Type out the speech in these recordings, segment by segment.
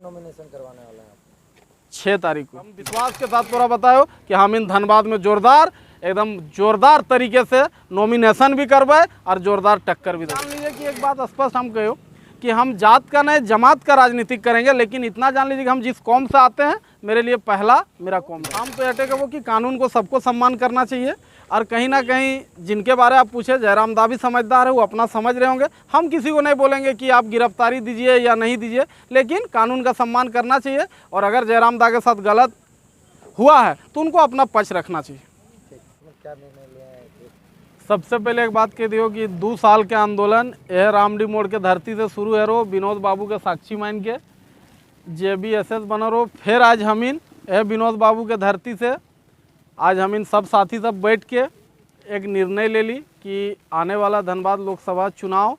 Nomination करवाने वाले हैं? 6 तारीख को हम विश्वास के साथ पूरा बताओ कि हम इन धनबाद में जोरदार एकदम जोरदार तरीके से नॉमिनेशन भी करवाए और जोरदार टक्कर भी जान लीजिए कि एक बात स्पष्ट हम कहो कि हम जात का नहीं जमात का राजनीतिक करेंगे, लेकिन इतना जान लीजिए कि हम जिस कौम से आते हैं मेरे लिए पहला मेरा कौम है। हम तो अटे वो कि कानून को सबको सम्मान करना चाहिए और कहीं ना कहीं जिनके बारे आप पूछे जयराम दा भी समझदार है, वो अपना समझ रहे होंगे। हम किसी को नहीं बोलेंगे कि आप गिरफ्तारी दीजिए या नहीं दीजिए, लेकिन कानून का सम्मान करना चाहिए और अगर जयराम दा के साथ गलत हुआ है तो उनको अपना पक्ष रखना चाहिए। क्या निर्णय लिया है? सबसे पहले एक बात कह दियो कि 2 साल के आंदोलन यह रामडी मोड़ के धरती से शुरू है रो, विनोद बाबू के साक्षी मान के JBSS बना रो। फिर आज हमीन यह विनोद बाबू के धरती से आज हम इन सब साथी सब बैठ के एक निर्णय ले ली कि आने वाला धनबाद लोकसभा चुनाव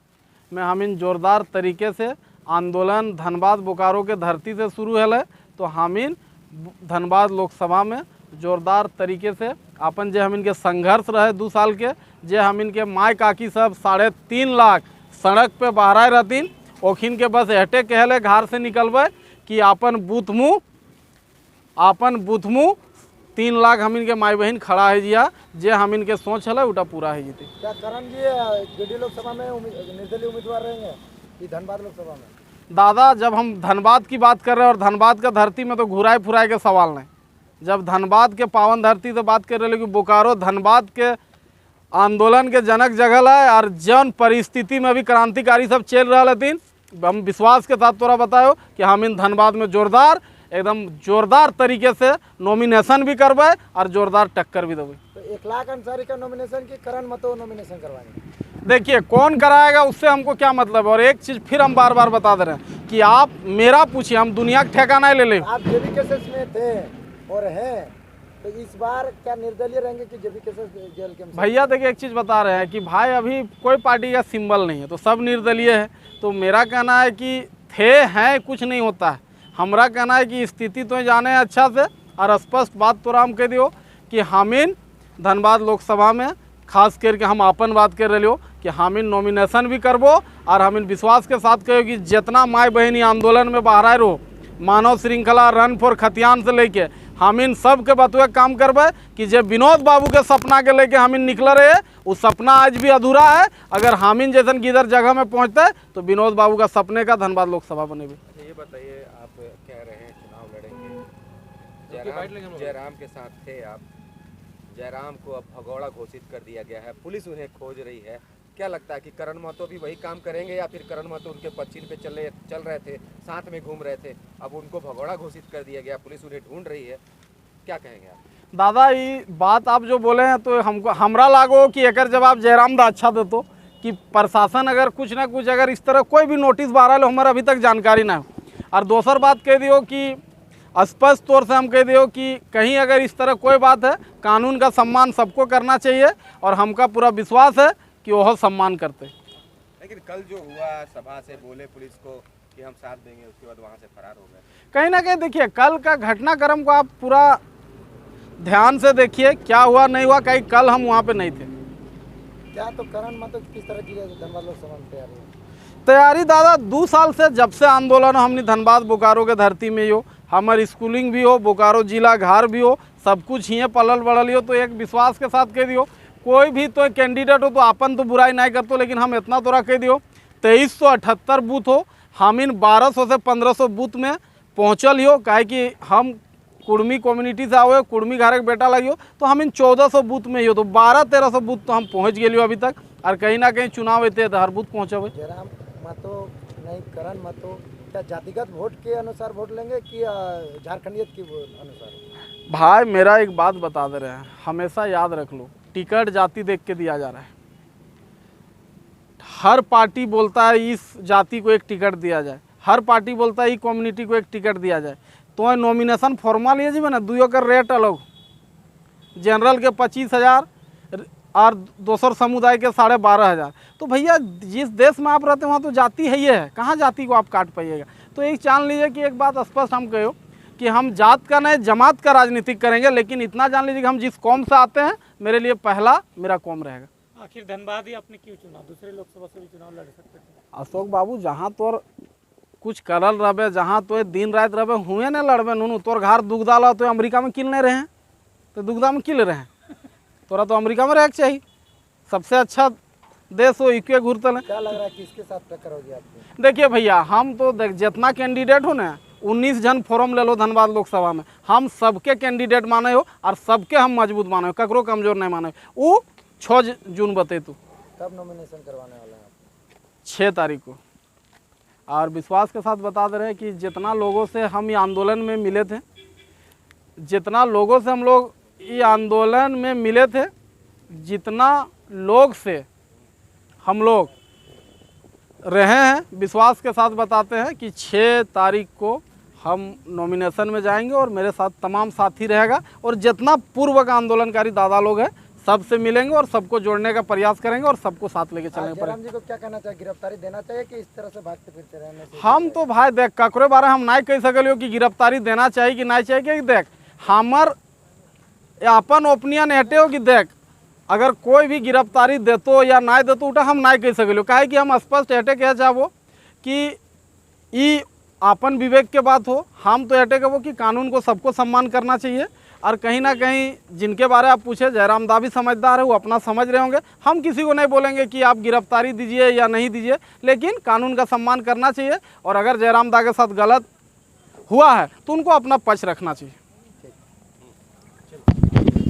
में हम इन जोरदार तरीके से आंदोलन धनबाद बोकारो के धरती से शुरू है, तो हम इन धनबाद लोकसभा में जोरदार तरीके से अपन जे हम इनके संघर्ष रहे 2 साल के, जे हम इनके माय काकी सब 3.5 लाख सड़क पे बाहर रहतीन, ओखिन के बस हटे कहले घर से निकलबे कि अपन बूथ मुँह 3 लाख हम इनके माई बहन खड़ा है जिया, जे हम इनके सोच है उटा पूरा है जीते। क्या करण जी जेडी लोकसभा में निर्दलीय उम्मीदवार रहेंगे कि धनबाद लोकसभा में? दादा, जब हम धनबाद की बात कर रहे हैं और धनबाद का धरती में तो घुराए फुराए के सवाल नहीं। जब धनबाद के पावन धरती से बात कर रहे हैं कि बोकारो धनबाद के आंदोलन के जनक जगह है और जन परिस्थिति में भी क्रांतिकारी सब चल रहा थीन, हम विश्वास के साथ तोरा बताओ कि हम इन धनबाद में एकदम जोरदार तरीके से नॉमिनेशन भी करवाए और जोरदार टक्कर भी देवे। तो 1 लाख अंसारी का नॉमिनेशन की करण मतो नॉमिनेशन करवाएंगे? देखिए कौन कराएगा उससे हमको क्या मतलब है। और एक चीज़ फिर हम बार बार बता दे रहे हैं कि आप मेरा पूछिए, हम दुनिया का ठेकाना ले ले। आप जेबी केसेस में थे और हैं, तो इस बार क्या निर्दलीय रहेंगे कि जेबी केसेस जेल के? भैया देखिए एक चीज़ बता रहे हैं कि भाई अभी कोई पार्टी का सिंबल नहीं है तो सब निर्दलीय है। तो मेरा कहना है कि थे हैं कुछ नहीं होता है। हमारा कहना है कि स्थिति तो जाने अच्छा से और स्पष्ट बात तो हम कह दियो कि हम इन धनबाद लोकसभा में खास करके हम अपन बात कर रहे हो कि हम इन नॉमिनेशन भी करबो और हम इन विश्वास के साथ कहो कि जितना माई बहनी आंदोलन में बाहर रहो, मानव श्रृंखला रन फॉर खतियान से लेके हम इन सब के बतुए काम करबे कि जो विनोद बाबू के सपना के लेके हम इन निकल रहे हैं वो सपना आज भी अधूरा है। अगर हम इन जैसन किधर जगह में पहुंचते तो विनोद बाबू का सपने का धनबाद लोकसभा बनेगी। ये बताइए, आप कह रहे हैं चुनाव लड़ेंगे, जयराम के साथ थे आप, जयराम को अब भगौड़ा घोषित कर दिया गया है, पुलिस उन्हें खोज रही है, क्या लगता है कि करण महतो भी वही काम करेंगे या फिर करण महतो उनके पश्चिम पे चल रहे थे, साथ में घूम रहे थे, अब उनको भगौड़ा घोषित कर दिया गया, पुलिस उन्हें ढूंढ रही है, क्या कहेंगे आप? दादा ये बात आप जो बोले हैं तो हमको हमरा लागो कि एक जवाब जयराम दा अच्छा देतो कि प्रशासन अगर कुछ ना कुछ अगर इस तरह कोई भी नोटिस बारह हमारा अभी तक जानकारी ना हो। और दूसर बात कह दियो कि स्पष्ट तौर से हम कह दियो कि कहीं अगर इस तरह कोई बात है, कानून का सम्मान सबको करना चाहिए और हमका पूरा विश्वास है कि वह सम्मान करते। लेकिन कल जो हुआ सभा से बोले पुलिस को कि हम साथ देंगे, उसके बाद वहाँ से फरार हो गए। कहीं ना कहीं देखिए कल का घटनाक्रम को आप पूरा ध्यान से देखिए, क्या हुआ नहीं हुआ, कहीं कल हम वहाँ पे नहीं थे। क्या तो करण मतो किस तरह की धनबाद लोकसभा में तैयारी दादा 2 साल से जब से आंदोलन हमने धनबाद बोकारो के धरती में हो, हमारी स्कूलिंग भी हो, बोकारो जिला घर भी हो, सब कुछ ही पलल बढ़ल हो। तो एक विश्वास के साथ कह दियो कोई भी तो कैंडिडेट हो तो अपन तो बुराई नहीं करते, लेकिन हम इतना तोरा कह दियो 2378 बूथ हो, हम इन 1200 से 1500 बूथ में पहुँचल हो। काहे कि हम कुर्मी कम्युनिटी से आओ, कुर्मी घर के बेटा लगी हो, तो हम इन 1400 बूथ में हो, तो 1200-1300 बूथ तो हम पहुँच गए हो अभी तक। और कहीं ना कहीं चुनाव होते तो हर बूथ पहुँचे। जयराम मतो नहीं करण मतो क्या जातिगत वोट के अनुसार वोट लेंगे कि झारखंडियत के अनुसार? भाई मेरा एक बात बता दे रहे हैं, हमेशा याद रख लो, टिकट जाति देख के दिया जा रहा है। हर पार्टी बोलता है इस जाति को एक टिकट दिया जाए, हर पार्टी बोलता है इस कम्युनिटी को एक टिकट दिया जाए। तो नॉमिनेशन फॉर्मा लिए जी ना, दुइयों का रेट अलग, जनरल के 25,000 और दोसर समुदाय के 12,500। तो भैया जिस देश में आप रहते हैं वहाँ तो जाति है ही है, कहाँ जाति को आप काट पाइएगा। तो एक जान लीजिए कि एक बात स्पष्ट हम कहो कि हम जात का नहीं जमात का राजनीतिक करेंगे, लेकिन इतना जान लीजिए कि हम जिस कौम से आते हैं मेरे लिए पहला मेरा कौम रहेगा। आखिर धनबाद ही आपने क्यों चुना? दूसरे लोकसभा से भी चुनाव लड़ सकते थे। अशोक बाबू, जहाँ तो कुछ करल रहे जहाँ तो दिन रात रहे हुए नहीं लड़बे नुनू तोर घर दुख डाला तो अमेरिका में किल नहीं रहे हैं तो दुखदा में किल रहे हैं तोरा तो अमेरिका में रह के चाहिए सबसे अच्छा देश हो इक्वे घूरतल है। क्या लग रहा है किसके साथ टक्कर होगी आपकी? देखिए भैया हम तो देख जितना कैंडिडेट हो ना 19 जन फॉर्म ले लो धनबाद लोकसभा में हम सबके कैंडिडेट माने हो और सबके हम मजबूत माने हो ककरो कमजोर नहीं माने हो। वो 6 जून बते तू कब नॉमिनेशन करवाने वाले हैं आप? 6 तारीख को। और विश्वास के साथ बता दे रहे हैं कि जितना लोगों से हम ये आंदोलन में मिले थे जितना लोगों से हम लोग ये आंदोलन में मिले थे जितना लोग से हम लोग रहे हैं विश्वास के साथ बताते हैं कि 6 तारीख को हम नॉमिनेशन में जाएंगे और मेरे साथ तमाम साथी रहेगा और जितना पूर्व का आंदोलनकारी दादा लोग हैं सबसे मिलेंगे और सबको जोड़ने का प्रयास करेंगे और सबको साथ लेके चलेंगे। जयराम जी को क्या कहना चाहिए? गिरफ्तारी देना चाहिए कि इस तरह से भागते फिरते रहने से? हम तो भाई देख ककरो बारे हम नहीं कह सकलियो कि गिरफ्तारी देना चाहिए कि नहीं चाहिए कि देख हमार अपन ओपिनियन एटे हो कि देख अगर कोई भी गिरफ्तारी देतो या नहीं देतो उठा हम नहीं कह सकलियो काहे कि हम स्पष्ट एटे कह चाहबो कि ई अपन विवेक के बात हो। हम तो एटे कहबो कि कानून को सबको सम्मान करना चाहिए और कहीं ना कहीं जिनके बारे आप पूछे जयराम दा भी समझदार है वो अपना समझ रहे होंगे। हम किसी को नहीं बोलेंगे कि आप गिरफ्तारी दीजिए या नहीं दीजिए लेकिन कानून का सम्मान करना चाहिए और अगर जयराम दा के साथ गलत हुआ है तो उनको अपना पक्ष रखना चाहिए।